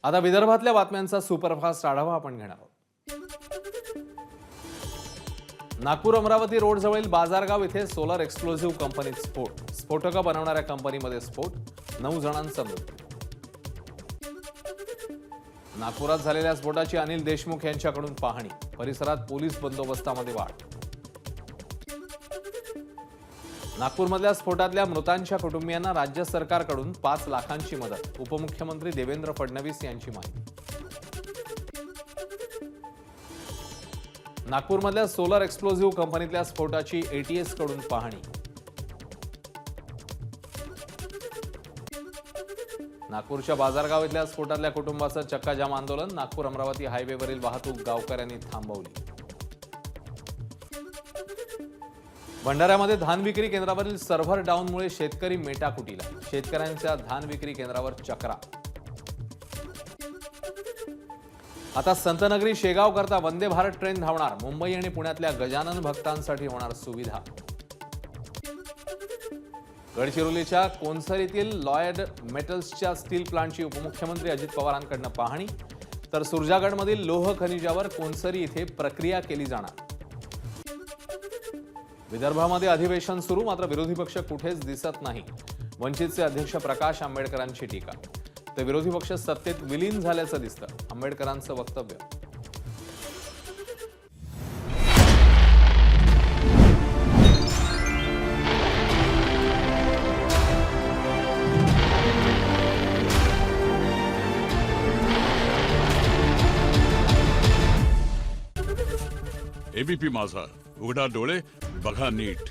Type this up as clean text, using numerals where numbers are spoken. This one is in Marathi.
आता विदर्भातल्या बातम्यांचा सुपरफास्ट आढावा आपण घेणार आहोत। नागपूर अमरावती रोड जवळील बाजारगाव येथे सोलर एक्सप्लोझिव्ह कंपनीत स्फोट, स्फोटकं बनवणाऱ्या कंपनीमध्ये स्फोट, 9 जणांचा मृत्यू। नागपुरात झालेल्या स्फोटाची अनिल देशमुख यांच्याकडून पाहणी, परिसरात पोलीस बंदोबस्तामध्ये वाढ। नागपूरमधल्या स्फोटातल्या मृतांच्या कुटुंबियांना राज्य सरकारकडून 5 लाखांची मदत, उपमुख्यमंत्री देवेंद्र फडणवीस यांची माहिती। नागपूरमधल्या सोलर एक्सप्लोझिव्ह कंपनीतल्या स्फोटाची एटीएस कडून पाहणी। नागपूरच्या बाजारगाव इथल्या स्फोटातल्या कुटुंबाचं चक्काजाम आंदोलन, नागपूर अमरावती हायवेवरील वाहतूक गावकऱ्यांनी थांबवली। भंडाऱ्यामध्ये धान विक्री केंद्रावरील सर्व्हर डाऊनमुळे शेतकरी मेटाकुटीला, शेतकऱ्यांच्या धान विक्री केंद्रावर चक्रा। आता संतनगरी शेगाव करता वंदे भारत ट्रेन धावणार, मुंबई आणि पुण्यातल्या गजानन भक्तांसाठी होणार सुविधा। गडचिरोलीच्या कोनसरीतील लॉयड मेटल्सच्या स्टील प्लांटची उपमुख्यमंत्री अजित पवारांकडून पाहणी, तर सुरजागडमधील लोह खनिजावर कोनसरी इथे प्रक्रिया केली जाणार। विदर्भामध्ये अधिवेशन सुरू, मात्र विरोधी पक्ष कुठेच दिसत नाही, वंचितचे अध्यक्ष प्रकाश आंबेडकरांची टीका। तर विरोधी पक्ष सत्तेत विलीन झाल्याचं दिसतं, आंबेडकरांचं वक्तव्य। एबीपी माझा, उघडा डोळे बघा नीट।